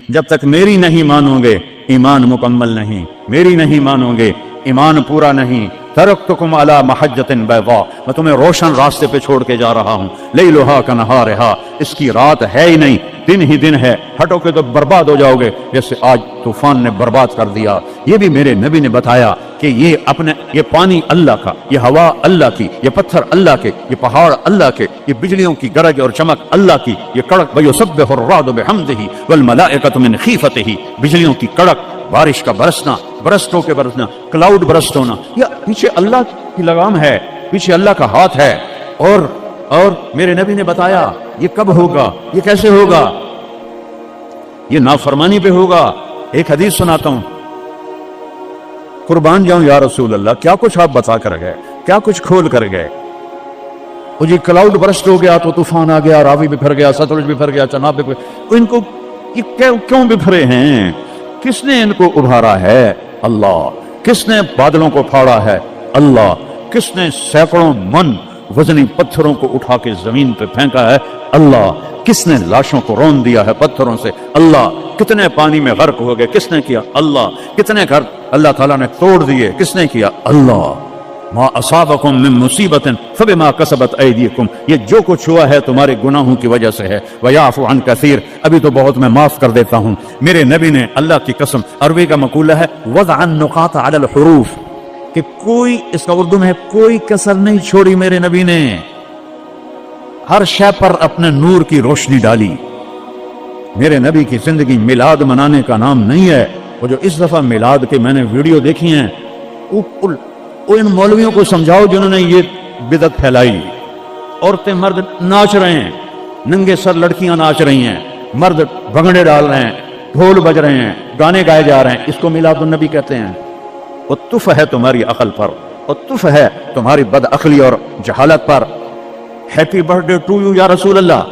جب تک میری نہیں مانوگے ایمان مکمل نہیں، میری نہیں مانوگے ایمان پورا نہیں۔ ترکتکم علی محجۃ بیضاء، میں تمہیں روشن راستے پہ چھوڑ کے جا رہا ہوں، لیلھا کنہارھا، اس کی رات ہے ہی نہیں، دن ہی دن ہے، ہٹو کے تو برباد ہو جاؤ گے جیسے آج طوفان نے برباد کر دیا۔ یہ بھی میرے نبی نے بتایا کہ یہ پانی اللہ کا، یہ ہوا اللہ کی، یہ پتھر اللہ کے، یہ پہاڑ اللہ کے، یہ بجلیوں کی گرج اور چمک اللہ کی، یہ کڑک وَيُسَبِّحُ الرَّعْدُ بِحَمْدِهِ وَالْمَلَائِكَةُ مِنْ خِیفَتِهِ، بجلیوں کی کڑک، بارش کا برسنا، برسٹوں کے برسنا، کلاؤڈ برسٹ ہونا، یہ پیچھے اللہ کی لگام ہے، پیچھے اللہ کا ہاتھ ہے۔ اور میرے نبی نے بتایا یہ کب ہوگا، یہ کیسے ہوگا، یہ نافرمانی پہ ہوگا۔ ایک حدیث سناتا ہوں، قربان جاؤں یا رسول اللہ، کیا کچھ آپ بتا کر گئے، کیا کچھ کھول کر گئے۔ وہ جی کلاؤڈ برسٹ ہو گیا تو طوفان آ گیا، راوی بکھر گیا، ستلج بکھر گیا، چناب بکھر گیا، ان کو یہ کیوں بکھرے ہیں؟ کس نے ان کو ابھارا ہے؟ اللہ۔ کس نے بادلوں کو پھاڑا ہے؟ اللہ۔ کس نے سینکڑوں من وزنی پتھروں کو اٹھا کے زمین پہ پھینکا ہے؟ اللہ۔ کس نے لاشوں کو رون دیا ہے پتھروں سے؟ اللہ۔ کتنے پانی میں غرق ہو گئے؟ کس نے کیا؟ اللہ۔ کتنے گھر اللہ تعالیٰ نے توڑ دیے؟ کس نے کیا؟ اللہ۔ ما اصابکم من مصیبت فبما کسبت ایدیکم، یہ جو کچھ ہوا ہے تمہارے گناہوں کی وجہ سے ہے۔ ویعفو عن کثیر، ابھی تو بہت میں معاف کر دیتا ہوں۔ میرے نبی نے اللہ کی قسم، عربی کا مقولہ ہے وضع النقاط علی الحروف، کہ کوئی، اس کا اردو میں ہے کوئی کسر نہیں چھوڑی میرے نبی نے، ہر شے پر اپنے نور کی روشنی ڈالی۔ میرے نبی کی زندگی میلاد منانے کا نام نہیں ہے۔ وہ جو اس دفعہ میلاد کے میں نے ویڈیو دیکھی ہیں، ان مولویوں کو سمجھاؤ جنہوں نے یہ بدعت پھیلائی۔ عورتیں مرد ناچ رہے ہیں، ننگے سر لڑکیاں ناچ رہی ہیں، مرد بھنگڑے ڈال رہے ہیں، ڈھول بج رہے ہیں، گانے گائے جا رہے ہیں، اس کو میلاد النبی کہتے ہیں۔ وہ تف ہے تمہاری عقل پر، اور تف ہے تمہاری بد عقلی اور جہالت پر۔ ہیپی برتھ ڈے ٹو یو یا رسول اللہ،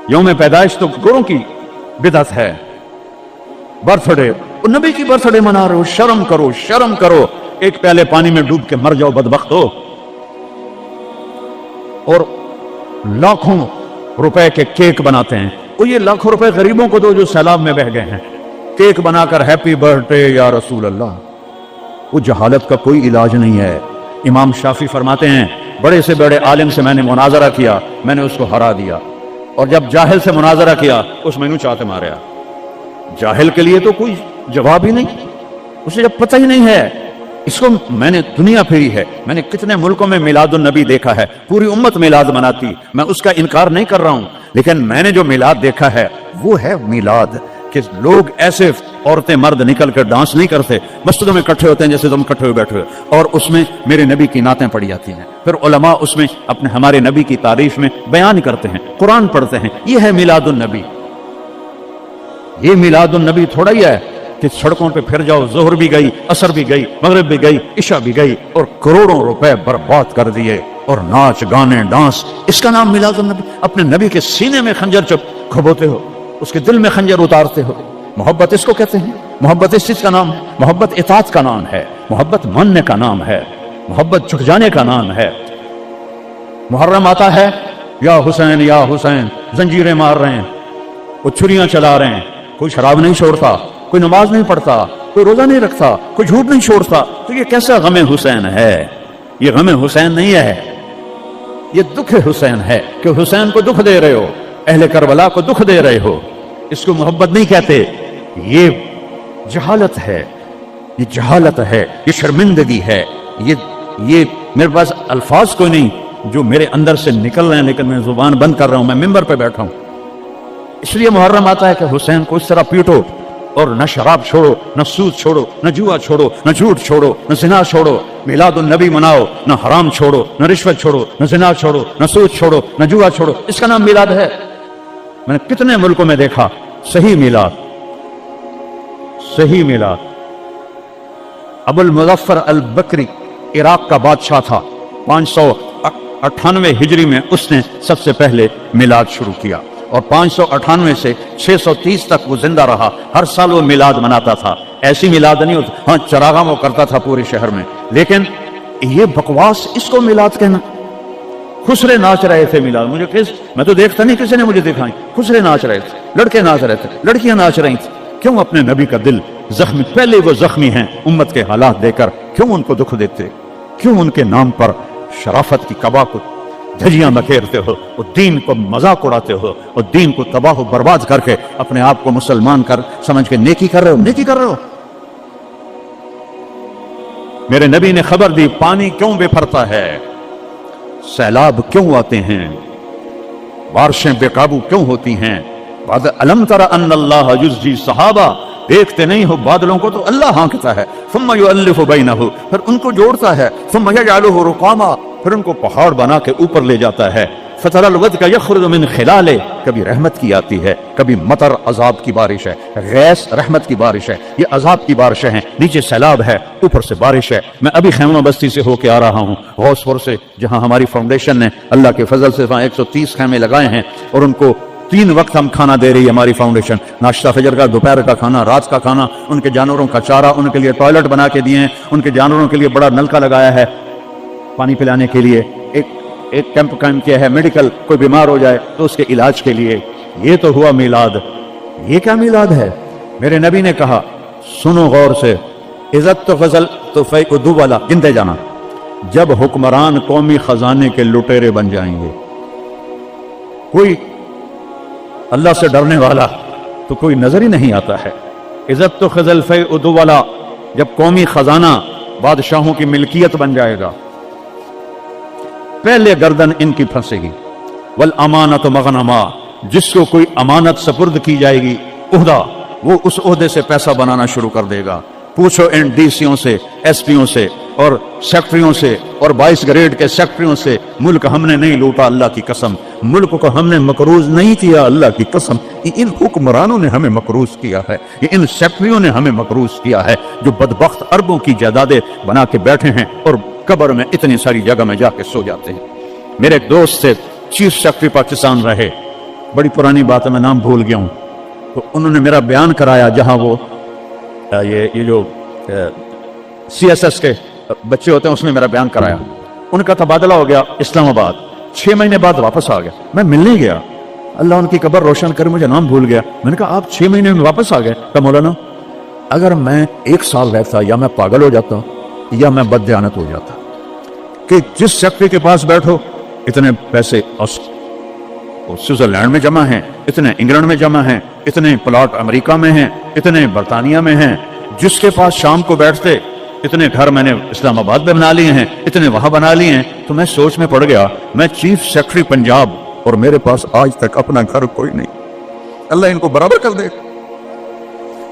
یوم پیدائش تو گوروں کی بدعت ہے۔ برتھ ڈے، نبی کی برتھ ڈے منا رہے ہو، شرم کرو، شرم کرو۔ ایک پیالے پانی میں ڈوب کے مر جاؤ بدبخت ہو۔ اور لاکھوں روپے کے کیک بناتے ہیں، وہ یہ لاکھوں روپے غریبوں کو دو جو سیلاب میں بہ گئے ہیں، کیک بنا کر ہیپی برتھ ڈے یا رسول اللہ۔ وہ جہالت کا کوئی علاج نہیں ہے۔ امام شافعی فرماتے ہیں بڑے سے بڑے عالم سے میں نے مناظرہ کیا، میں نے اس کو ہرا دیا، اور جب جاہل سے مناظرہ کیا اس میں یوں چاہتے ماریا۔ جاہل کے لیے تو کوئی جواب ہی نہیں، اسے جب پتہ ہی نہیں ہے۔ اس کو میں نے دنیا پھیری ہے، میں نے کتنے ملکوں میں میلاد النبی دیکھا ہے، پوری امت میلاد مناتی، میں اس کا انکار نہیں کر رہا ہوں، لیکن میں نے جو میلاد دیکھا ہے وہ ہے میلاد کہ لوگ ایسے عورتیں مرد نکل کر ڈانس نہیں کرتے، مسجدوں میں اکٹھے ہوتے ہیں جیسے تم اکٹھے ہوئے بیٹھے ہوئے، اور اس میں میرے نبی کی نعتیں پڑھی جاتی ہیں، پھر علماء اس میں اپنے ہمارے نبی کی تعریف میں بیان کرتے ہیں، قرآن پڑھتے ہیں۔ یہ ہے میلاد النبی۔ یہ میلاد النبی تھوڑا ہی ہے کہ سڑکوں پہ پھر جاؤ، ظہر بھی گئی، عصر بھی گئی، مغرب بھی گئی، عشاء بھی گئی، اور کروڑوں روپے برباد کر دیے، اور ناچ گانے ڈانس، اس کا نام میلاد النبی۔ اپنے نبی کے سینے میں خنجر چپ کھبوتے ہو، اس کے دل میں خنجر اتارتے ہو۔ محبت اس کو کہتے ہیں، محبت اس چیز کا نام ہے، محبت اطاعت کا نام ہے، محبت ماننے کا نام ہے، محبت جھک جانے کا نام ہے۔ محرم آتا ہے، یا حسین یا حسین، زنجیریں مار رہے ہیں، وہ چھریاں چلا رہے ہیں، کوئی شراب نہیں چھوڑتا، کوئی نماز نہیں پڑھتا، کوئی روزہ نہیں رکھتا، کوئی جھوٹ نہیں چھوڑتا، تو یہ کیسا غم حسین ہے؟ یہ غم حسین نہیں ہے، یہ دکھ حسین ہے کہ حسین کو دکھ دے رہے ہو، اہل کربلا کو دکھ دے رہے ہو۔ اس کو محبت نہیں کہتے، یہ جہالت ہے، یہ جہالت ہے، یہ شرمندگی ہے۔ یہ میرے پاس الفاظ کوئی نہیں جو میرے اندر سے نکل رہے ہیں، لیکن میں زبان بند کر رہا ہوں، میں ممبر پہ بیٹھا ہوں۔ اس لیے محرم آتا ہے کہ حسین کو اس طرح پیٹو، اور نہ شراب چھوڑو، نہ سود چھوڑو، نہ جوا چھوڑو، نہ جھوٹ چھوڑو، نہ زنا چھوڑو، میلاد النبی مناؤ، نہ حرام چھوڑو، نہ رشوت چھوڑو، نہ زنا چھوڑو، نہ سود چھوڑو، نہ جوا چھوڑو، اس کا نام میلاد ہے۔ میں نے کتنے ملکوں میں دیکھا صحیح میلاد، صحیح میلاد۔ ابو المظفر البکری عراق کا بادشاہ تھا، 598 ہجری میں اس نے سب سے پہلے میلاد شروع کیا، اور 598 سے 630 تک وہ زندہ رہا، ہر سال وہ میلاد مناتا تھا۔ ایسی میلاد نہیں ہوتا، ہاں چراغاں وہ کرتا تھا پورے شہر میں، لیکن یہ بکواس، اس کو میلاد کہنا۔ خسرے ناچ رہے تھے میلاد، میں تو دیکھتا نہیں، کسی نے مجھے دکھائی، خسرے ناچ رہے تھے، लड़के नाच रहे थे, लड़कियां नाच रही थी। क्यों अपने नबी का दिल जख्मी, पहले वो जख्मी हैं उम्मत के हालात देकर, क्यों उनको दुख देते? क्यों उनके नाम पर शराफत की कबा को धजियां बखेरते हो और दीन को मजाक उड़ाते हो और दीन को तबाह बर्बाद करके अपने आप को मुसलमान कर समझ के नेकी कर रहे हो, नेकी कर रहे हो। मेरे नबी ने खबर दी, पानी क्यों बेफरता है, सैलाब क्यों आते हैं, बारिशें बेकाबू क्यों होती हैं। बाद अलम तरा अन्नल्लाह युज़्जी सहाबा, देखते नहीं हो बादलों को तो अल्लाह हाँकता है। सुम्मा युअल्लिफु बैनहु, फिर उनको जोड़ता है। सुम्मा यजअलुहु रुकामा, फिर उनको पहाड़ बना के ऊपर ले जाता है। फतरल वद्का यखरुजु मिन खिलाले, कभी रहमत की आती है, कभी मतर अजाब की बारिश है। गैस रहमत की बारिश है, ये अजाब की बारिशें हैं। नीचे सैलाब है, ऊपर से बारिश है। मैं अभी खैमा बस्ती से होके आ रहा हूँ, गौसपुर से, जहाँ हमारी फाउंडेशन ने अल्लाह के फजल से वहाँ 130 खैमे लगाए हैं और उनको 3 वक्त हम खाना दे रही है हमारी फाउंडेशन। नाश्ता फजर का, दोपहर का खाना, रात का खाना, उनके जानवरों का चारा, उनके लिए टॉयलेट बना के दिए हैं, उनके जानवरों के लिए बड़ा नलका लगाया है पानी पिलाने के लिए। एक कैंप कायम किया है, मेडिकल, कोई बीमार हो जाए तो उसके इलाज के लिए। ये तो हुआ मिलाद। ये क्या मिलाद है? मेरे नबी ने कहा, सुनो गौर से, इज्जत तो फजल तो फैकुदु वाला, गिनते जाना, जब हुक्मरान कौमी खजाने के लुटेरे बन जाएंगे, कोई अल्लाह से डरने वाला तो कोई नजर ही नहीं आता है। इज्जत तो फजल फैकुदु वाला, जब कौमी खजाना बादशाहों की मिल्कियत बन जाएगा, पहले गर्दन इनकी फंसेगी। वल अमानत मगनमा, जिसको कोई अमानत सपुर्द की जाएगी उहदा, वो उस ओहदे से पैसा बनाना शुरू कर देगा। पूछो इन डीसीओं से, एसपीओं से और सेक्रेटरियों से और 22 ग्रेड के सेक्रेटरियों से, मुल्क हमने नहीं लूटा अल्लाह की कसम, मुल्क को हमने मकरूज नहीं किया अल्लाह की कसम। इन हुक्मरानों ने हमें मकरूज किया है, इन सेक्रेटरियों ने हमें मकरूज किया है, जो बदबख्त अरबों की जायदादें बना के बैठे हैं और कब्र में इतनी सारी जगह में जाके सो जाते हैं। मेरे एक दोस्त से चीफ सेक्रेटरी पाकिस्तान रहे, बड़ी पुरानी बात है, मैं नाम भूल गया हूँ, तो उन्होंने मेरा बयान कराया जहाँ वो ये जो CSS के बच्चे होते हैं उसमें मेरा बयान कराया। उनका तबादला हो गया इस्लामाबाद, 6 महीने बाद वापस आ गया। मैं मिलने गया, अल्लाह उनकी कब्र रोशन करे, मुझे नाम भूल गया। मैंने कहा आप 6 महीने में वापस आ गए? कहा मौलाना, अगर मैं 1 साल रहता या मैं पागल हो जाता या मैं बददियानत हो जाता। कि जिस सेक्रेटरी के पास बैठो इतने पैसे स्विट्जरलैंड में जमा हैं, इतने इंग्लैंड में जमा हैं, इतने प्लॉट अमेरिका में हैं, इतने बरतानिया में हैं। जिसके पास शाम को बैठते, इतने घर मैंने इस्लामाबाद में बना लिए हैं, इतने वहां बना लिए हैं। तो मैं सोच में पड़ गया, मैं चीफ सेक्रेटरी पंजाब और मेरे पास आज तक अपना घर कोई नहीं। अल्लाह इनको बराबर कर दे।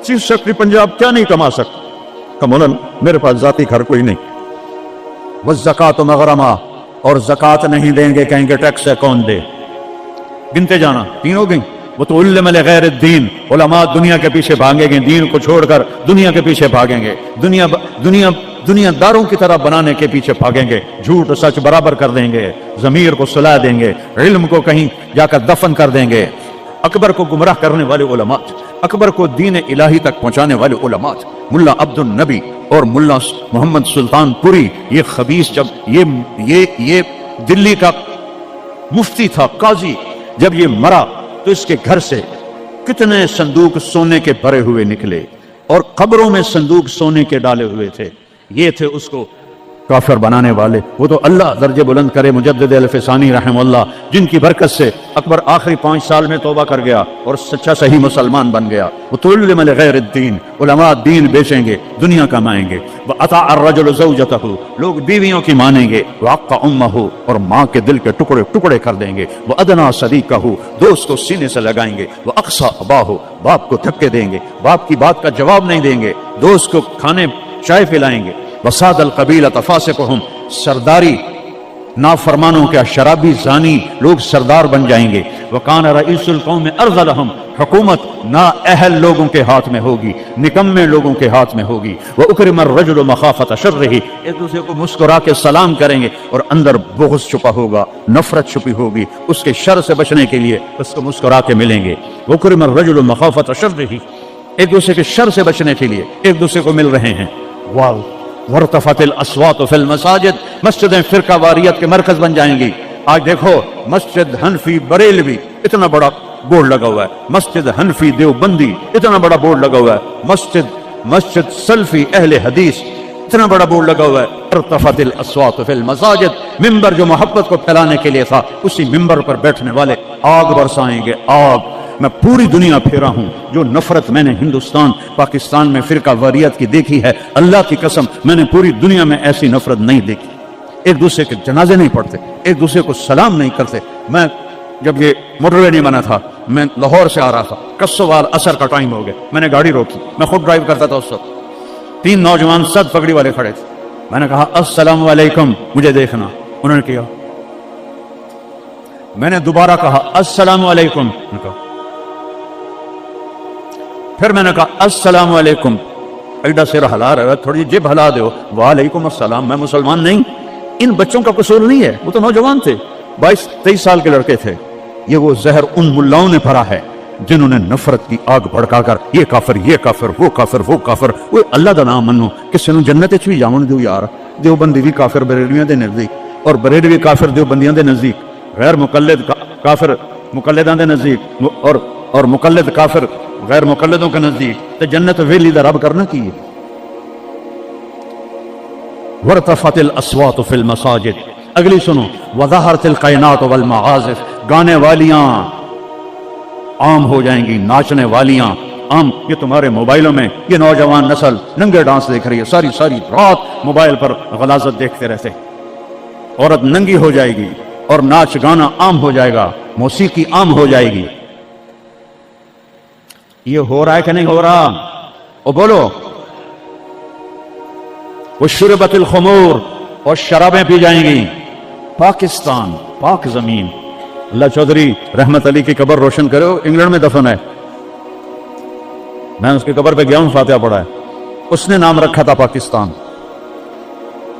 चीफ सेक्रेटरी पंजाब क्या नहीं कमा सकता? कमोलन, मेरे पास जाती घर कोई नहीं। वह ज़कात मगरमा, और ज़कात नहीं देंगे, कहेंगे टैक्स है कौन दे। गिनते जाना, 3 हो गई। वो तो उल्लम गैर दीन, उलमा दुनिया के पीछे भागेंगे, दीन को छोड़कर दुनिया के पीछे भागेंगे, दुनियादारों की तरह बनाने के पीछे भागेंगे, झूठ सच बराबर कर देंगे, जमीर को सुला देंगे, इल्म को कहीं जाकर दफन कर देंगे। अकबर को गुमराह करने वाले उलमा, अकबर को दीन इलाही तक पहुंचाने वाले उलमा, मुल्ला अब्दुल नबी और मुल्ला मोहम्मद सुल्तानपुरी, ये खबीस, जब ये दिल्ली का मुफ्ती था, काजी, जब ये मरा तो इसके घर से कितने संदूक सोने के भरे हुए निकले और कब्रों में संदूक सोने के डाले हुए थे। ये थे उसको काफिर बनाने वाले। वो तो अल्लाह दर्जे बुलंद करे मुजद्दिद अल-फिसानी रहमहुल्लाह, जिनकी बरकत से अकबर आखिरी 5 साल में तौबा कर गया और सच्चा सही मुसलमान बन गया। वो तुल्लिम गैरुद्दीन, उलमा दीन बेचेंगे, दुनिया कमाएंगे। व अता अर्रजुल ज़ौजतहु, लोग बीवियों की मानेंगे। व अक्का उम्महु, और माँ के दिल के टुकड़े टुकड़े कर देंगे। व अदना सदीकहु, दोस्त को सीने से लगाएंगे। व अक्सा अबाहु, बाप को धक्के देंगे, बाप की बात का जवाब नहीं देंगे, दोस्त को खाने चाय पिलाएंगे। वसाद अल कबीला तफासिकुहुम, सरदारी नाफरमानों के शराबी जानी लोग सरदार बन जाएंगे। वकान रईसुल कौम अर्ज़लहुम, हुकूमत ना अहल लोगों के हाथ में होगी, निकम्मे लोगों के हाथ में होगी। वह उकरिम अर्रजुल मखाफत शर्रिही, एक दूसरे को मुस्कुरा के सलाम करेंगे और अंदर बुग़्ज़ छुपा होगा, नफरत छुपी होगी। उसके शर से बचने के लिए उसको मुस्कुरा के मिलेंगे। वह उकरिम अर्रजुल मखाफत शर्रिही, एक दूसरे के शर से बचने के लिए एक दूसरे को मिल रहे हैं। वाह, वरतफतिल अस्वात फिल मसाजिद, मस्जिदें फिरका वारियत के मरकज बन जाएंगी। आज देखो मस्जिद हनफी बरेलवी इतना बड़ा बोर्ड लगा हुआ है, मस्जिद हनफी देवबंदी इतना बड़ा बोर्ड लगा हुआ है, मस्जिद सल्फी अहले हदीस इतना बड़ा बोर्ड लगा हुआ है। इर्तफअतिल अस्वात फिल मसाजिद, मिंबर जो मोहब्बत को फैलाने के लिए था, उसी मिंबर पर बैठने वाले आग बरसाएंगे, आग। मैं पूरी दुनिया फेरा हूं, जो नफरत मैंने हिंदुस्तान पाकिस्तान में फिरका वारियत की देखी है, अल्लाह की कसम मैंने पूरी दुनिया में ऐसी नफरत नहीं देखी। एक दूसरे के जनाजे नहीं पढ़ते, एक दूसरे को सलाम नहीं करते। मैं जब ये मोटरवे नहीं बना था, मैं लाहौर से आ रहा था, कस्सोवाल असर का टाइम हो गया, मैंने गाड़ी रोकी, मैं खुद ड्राइव करता था उस वक्त। 3 नौजवान सद पगड़ी वाले खड़े थे, मैंने कहा अस्सलाम वालेकुम, मुझे देखना। उन्होंने किया, मैंने दोबारा कहा अस्सलाम वालेकुम, फिर मैंने कहा अस्सलाम वालेकुम। एडा सिर हिला रहा है, थोड़ी जेब हिला दो, वालेकुम अस्सलाम। मैं मुसलमान नहीं, इन बच्चों का कसूर नहीं है, वो तो नौजवान थे, 22-23 साल के लड़के थे। ये वो जहर उन मुल्लाओं ने भरा है जिन्होंने नफरत की आग भड़काकर ये काफिर, ये काफिर, वो काफिर, वो काफिर। वो अल्लाह दा नाम मनो, किसी ने जन्नत च भी जावन दो यार। देवबंदी भी काफिर बरेलवियां दे नजदीक, और बरेलवी काफिर देवबंदियां दे नजदीक, गैर मुकल्लिद काफिर मुकल्लिदां दे नजदीक, और मुकल्लिद काफिर गैर मुकल्लिदों के नजदीक। तो जन्नत वेली दा रब करना की है। वरतफतिल अस्वात फिल मसाजिद, अगली सुनो, वज़हरतिल कायनात वल मआज़िफ, गाने वालियां आम हो जाएंगी, नाचने वालियां आम। ये तुम्हारे मोबाइलों में ये नौजवान नस्ल नंगे डांस देख रही है, सारी सारी रात मोबाइल पर गलाजत देखते रहते। औरत नंगी हो जाएगी और नाच गाना आम हो जाएगा, मौसीकी आम हो जाएगी। ये हो रहा है कि नहीं हो रहा? ओ बोलो। वो शुरबतिल खुमूर, और शराबें पी जाएंगी। पाकिस्तान, पाक जमीन, अल्लाह चौधरी रहमत अली की कब्र रोशन करो, इंग्लैंड में दफन है। मैं उसकी कब्र पे गया हूं, फातिहा पढ़ा है, उसने नाम रखा था पाकिस्तान।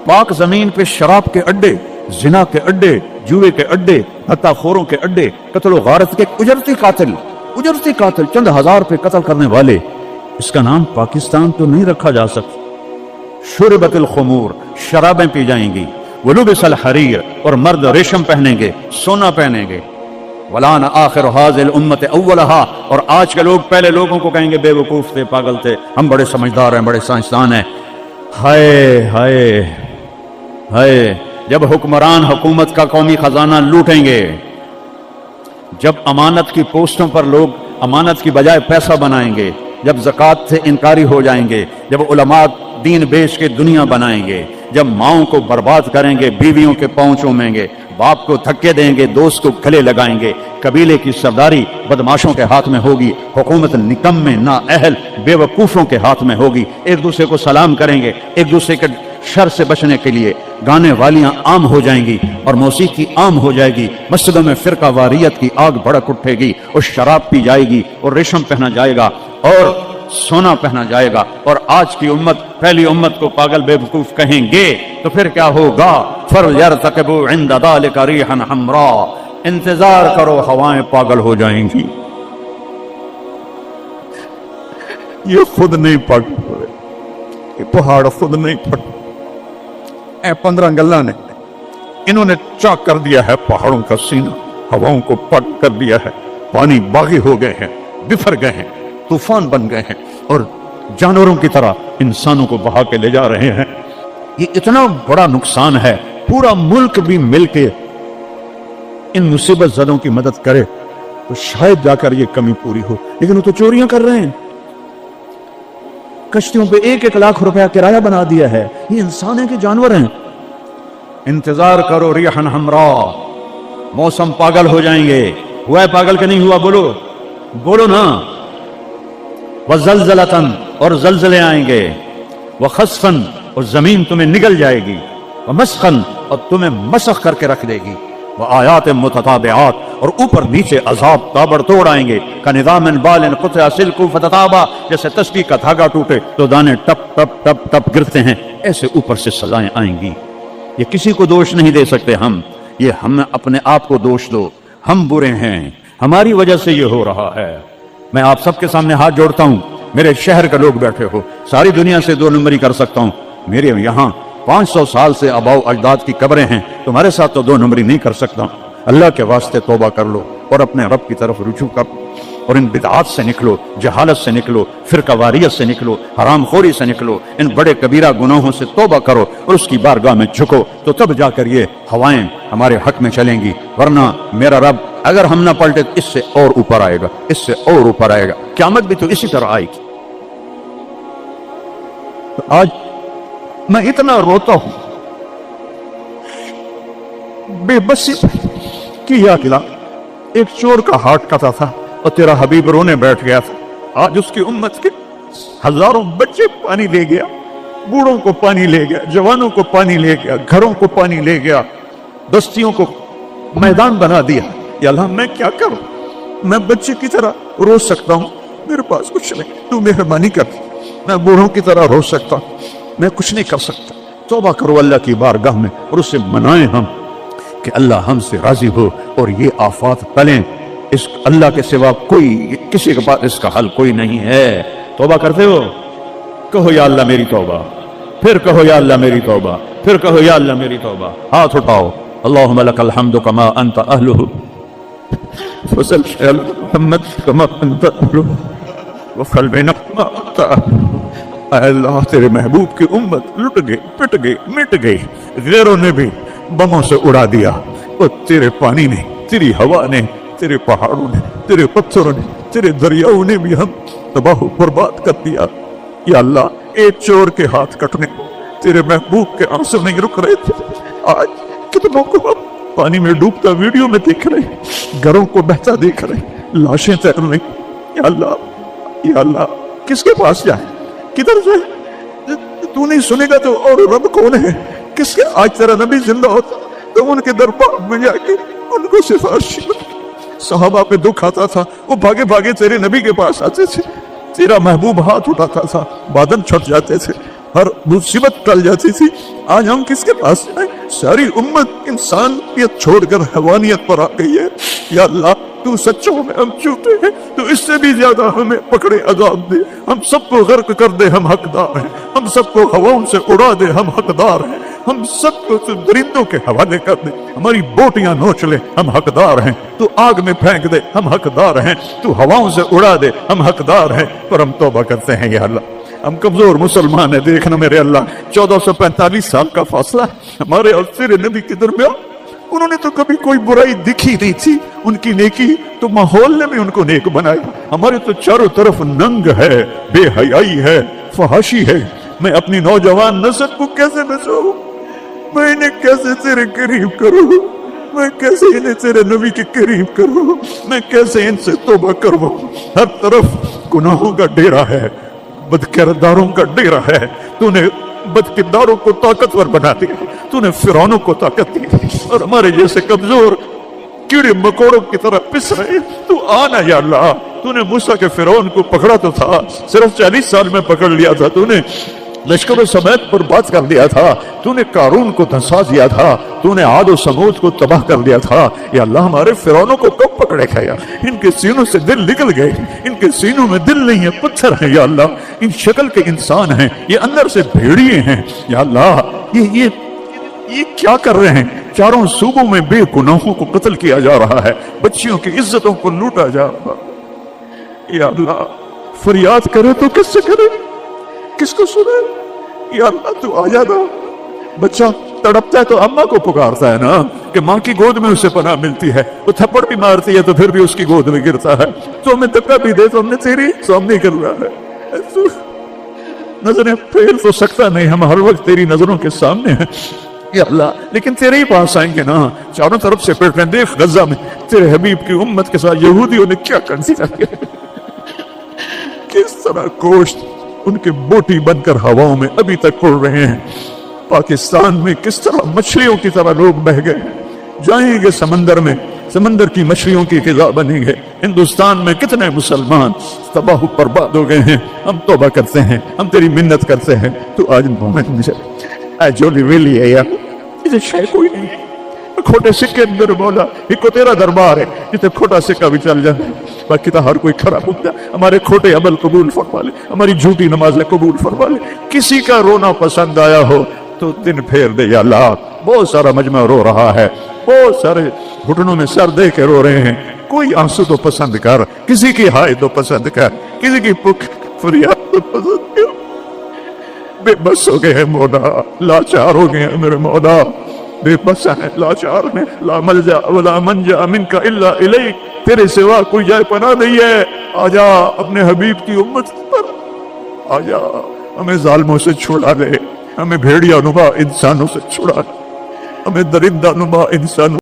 पाक जमीन पे शराब के अड्डे, जिना के अड्डे, जुए के अड्डे, हत्ताखोरों के अड्डे, कत्ल गारत के उजरती कातिल चंद हजार पे कत्ल करने वाले, इसका नाम पाकिस्तान तो नहीं रखा जा सकता। शुरबतिल खुमूर, शराबें पी जाएंगी। वलुबिसल हरीर, और मर्द रेशम पहनेंगे, सोना पहनेंगे। वलान आखिर हाजिल उम्मत अव्वलहा, और आज के लोग पहले लोगों को कहेंगे बेवकूफ थे, पागल थे, हम बड़े समझदार हैं, बड़े साइंसदान हैं। हाय हाय हाय, जब हुक्मरान हुकूमत का कौमी खजाना लूटेंगे, जब अमानत की पोस्टों पर लोग अमानत की बजाय पैसा बनाएंगे, जब ज़कात से इनकारी हो जाएंगे, जब उलमा दीन बेच के दुनिया बनाएंगे, जब माओं को बर्बाद करेंगे, बीवियों के पांव चूमेंगे, बाप को धक्के देंगे, दोस्त को गले लगाएंगे, कबीले की सरदारी बदमाशों के हाथ में होगी, हुकूमत निकम्मे ना अहल बेवकूफ़ों के हाथ में होगी। एक दूसरे को सलाम करेंगे, एक दूसरे के शर से बचने के लिए गाने वालियां आम हो जाएंगी और मौसीकी आम हो जाएगी। मस्जिदों में फिरका वारियत की आग भड़क उठेगी, और शराब पी जाएगी, और रेशम पहना जाएगा, और सोना पहना जाएगा। और आज की उम्मत, पहली उम्मत को पागल बेवकूफ कहेंगे, तो फिर क्या होगा? फरयरतकबू इंद ज़ालिका रिहन हमरा, इंतजार करो, हवाएं पागल हो जाएंगी। ये खुद नहीं पढ़, ये पहाड़ खुद नहीं पढ़, 15 गल्ला ने इन्होंने चाक कर दिया है पहाड़ों का सीना, हवाओं को पट कर दिया है, पानी बागी हो गए हैं, बिफर गए हैं, तूफान बन गए हैं, और जानवरों की तरह इंसानों को बहा के ले जा रहे हैं। ये इतना बड़ा नुकसान है, पूरा मुल्क भी मिलके इन मुसीबत ज़दों की मदद करे तो शायद जाकर ये कमी पूरी हो, लेकिन वो तो चोरियां कर रहे हैं। कश्तियों पे 1-1 लाख रुपया किराया बना दिया है। ये इंसान है कि जानवर हैं? इंतजार करो रिहन हमरा, मौसम पागल हो जाएंगे। हुआ है पागल के नहीं हुआ? बोलो बोलो ना। वज़लज़लतन, और जलजले आएंगे। वखस्फन, और जमीन तुम्हें निगल जाएगी। वमस्खन, और तुम्हें मसख करके रख देगी। वह आयात मुतताबिआत, और ऊपर नीचे अजाब ताबड़तोड़ आएंगे। का निज़ामन बालिन क़ुतिअ सिल्कु फतताबा, जैसे तस्बीह का धागा टूटे तो दाने टप टप टप टप गिरते हैं, ऐसे ऊपर से सजाएं आएंगी। ये किसी को दोष नहीं दे सकते हम, ये हम अपने आप को दोष दो। हम बुरे हैं, हमारी वजह से ये हो रहा है। मैं आप सबके सामने हाथ जोड़ता हूं, मेरे शहर के लोग बैठे हो, सारी दुनिया से 2 नंबरी कर सकता हूं। मेरे यहाँ 500 साल से आबाओ अजदाद की कब्रें हैं, तुम्हारे साथ तो 2 नंबरी नहीं कर सकता। अल्लाह के वास्ते तौबा कर लो और अपने रब की तरफ रुजू करो और इन बिदआत से निकलो, जहालत से निकलो, फिरकावारियत से निकलो, हरामखोरी से निकलो, इन बड़े कबीरा गुनाहों से तौबा करो और उसकी बारगाह में झुको, तो तब जाकर ये हवाएं हमारे हक में चलेंगी। वरना मेरा रब अगर हम ना पलटे तो इससे और ऊपर आएगा, इससे और ऊपर आएगा। क़यामत भी तो इसी तरह आएगी। तो आज मैं इतना रोता हूं, बेबसी की याद दिला। एक चोर का हाथ कटा था और तेरा हबीब रोने बैठ गया था। आज उसकी उम्मत के हजारों बच्चे पानी ले गया, बूढ़ों को पानी ले गया, जवानों को पानी ले गया, घरों को पानी ले गया, बस्तियों को मैदान बना दिया। या अल्लाह मैं क्या करूं? मैं बच्चे की तरह रो सकता हूं, मेरे पास कुछ नहीं, तू मेहरबानी कर। मैं बूढ़ों की तरह रो सकता हूं, मैं कुछ नहीं कर सकता। तौबा करो अल्लाह की बारगाह में और उससे मनाएं हम कि अल्लाह हमसे राजी हो और ये आफात टलें। इस अल्लाह के सिवा कोई, किसी के पास इसका हल कोई नहीं है। तौबा करते हो? कहो या अल्लाह मेरी तौबा, फिर कहो या अल्लाह मेरी तौबा, फिर कहो या अल्लाह मेरी तौबा। हाथ उठाओ। अल्लाहुम्मा लकल हम्दु कमा अंत अहलुहु वसल्ली अला मुहम्मद कमा अंत अहलुहु वफअल बिना मा अंत अहलुहु। अल्लाह तेरे महबूब की उम्मत लुट गई, पिट गई, मिट गई। गैरों ने भी बमों से उड़ा दिया और तेरे पानी ने, तेरी हवा ने, तेरे पहाड़ों ने, तेरे पत्थरों ने, तेरे दरियाओं ने भी हम तबाह बर्बाद कर दिया। या अल्लाह एक चोर के हाथ कटने तेरे महबूब के आंसू नहीं रुक रहे थे। आज कितनों को हम पानी में डूबता वीडियो में देख रहे, घरों को बहता देख रहे, लाशें तैर रही। या अल्लाह किसके पास जाए, किधर जाए? तू नहीं सुनेगा तो और रब कौन है? किसके? आज तेरा नबी जिंदा होता तो उनके दरबार में जाके उनको सिफारिश। सहाबा पे दुख आता था, वो भागे भागे तेरे नबी के पास आते थे, तेरा महबूब हाथ उठाता था, बादल छट जाते थे, हर मुसीबत टल जाती थी। आज हम किसके पास जाए? सारी उम्मत इंसानियत छोड़कर हैवानियत पर आ गई है। या अल्लाह तू सच्चों में हम झूठे हैं, तो इससे भी ज्यादा हमें पकड़े अजाब दे, हम सबको गर्क कर दे, हम हकदार हैं। हम सबको हवाओं से उड़ा दे, हम हकदार हैं। हम सबको दरिंदों के हवाले कर दे, हमारी बोटियां नोच ले, हम हकदार हैं। तू आग में फेंक दे, हम हकदार हैं। तू हवाओं से उड़ा दे, हम हकदार हैं। पर हम तौबा करते हैं या अल्लाह, हम कमजोर मुसलमान है। देखना मेरे अल्लाह, 1445 साल का फासला हमारे और तेरे नबी के दरमियान। उन्होंने तो कभी कोई बुराई दिखी नहीं थी, उनकी नेकी तो माहौल ने भी उनको नेक बनाया। हमारे तो चारों तरफ नंग है, बेहयाई है, फहाशी है। मैं अपनी नौजवान नस्ल को कैसे बचाऊं? मैं इन्हें कैसे तेरे करीब करूं? मैं कैसे इन्हें तेरे नबी के करीब करूं? मैं कैसे इनसे तौबा करवाऊं? हर तरफ गुनाहों का डेरा है, बदकिरदारों का डेरा है। तूने बदकिरदारों को ताकतवर बना दिया, तूने फिरौनों को ताकत दी और हमारे जैसे कमजोर कीड़े मकोड़ों की तरह पिस रहे। तू आना या अल्लाह। तूने मूसा के फिरौन को पकड़ा तो था, सिर्फ 40 साल में पकड़ लिया था। तूने लश्कर समेत पर बात कर दिया था। तूने कारून को धंसा दिया था। तूने आद और समूद को तबाह कर दिया था। या अल्लाह हमारे फिरौनों को कब पकड़ेगा? या इनके सीनों से दिल निकल गए, इनके सीनों में दिल नहीं है, पत्थर है। या अल्लाह इन शक्ल के इंसान हैं, ये अंदर से भेड़िए हैं। या अल्लाह ये क्या कर रहे हैं? चारों सूबों में बेगुनाहों को कत्ल किया जा रहा है, बच्चियों की इज्जतों को लूटा जा रहा है। या अल्लाह फरियाद करे तो किससे करे, किसको सुने? या अल्लाह तू आ जाना। बच्चा तड़पता है तो अम्मा को पुकारता है ना, कि माँ की गोद में उसे पनाह मिलती है। वो थप्पड़ भी मारती है तो फिर भी उसकी गोद में गिरता है। तो हमें धक्का भी दे तो हमने तेरी सामने कर रहा है। तो नजरें फेर तो सकता नहीं, हम हर वक्त तेरी नजरों के सामने हैं या अल्लाह, लेकिन तेरे ही पास आएंगे ना। चारों तरफ से पेट में देख, गजा में तेरे हबीब की उम्मत के साथ यहूदियों ने क्या कर दिया, किस तरह गोश्त उनके बोटी बनकर हवाओं में अभी तक उड़ रहे हैं। पाकिस्तान में किस तरह मछलियों की तरह लोग बह गए, जाएंगे समंदर में, समंदर की मछलियों की ग़िज़ा बनेंगे। हिंदुस्तान में कितने मुसलमान तबाह बर्बाद हो गए हैं। हम तौबा करते हैं, हम तेरी मिन्नत करते हैं। तू आज मुझे जोली वेली है यार, इसे शायद कोई नहीं। खोटे सिक्के अंदर बोला एक तेरा दरबार है, जिसे खोटा सिक्का भी चल जाए, बाकी तो हर कोई खराब होता है। हमारे खोटे अमल कबूल फरमा ले, हमारी झूठी नमाज़ें कबूल फरमा ले। किसी का रोना पसंद आया हो तो दिन फेर दे या अल्लाह। बहुत सारा मजमा रो रहा है, बहुत सारे घुटनों में सर दे के रो रहे हैं। کوئی آنسو تو پسند کر، کسی کی ہائے تو پسند کر، کسی کی بھوک فریاد تو پسند کر۔ بے بس ہو گئے ہیں مولا، لاچار ہو گئے ہیں میرے مولا، بے بس ہیں، لاچار ہیں، لا ملجا ولا منجا منک الا الیک، تیرے سوا کوئی جائے پناہ نہیں ہے۔ آجا اپنے حبیب کی امت پر، آجا ہمیں ظالموں سے چھڑا دے، ہمیں بھیڑیا نما انسانوں سے چھڑا دے، ہمیں درندہ نما انسانوں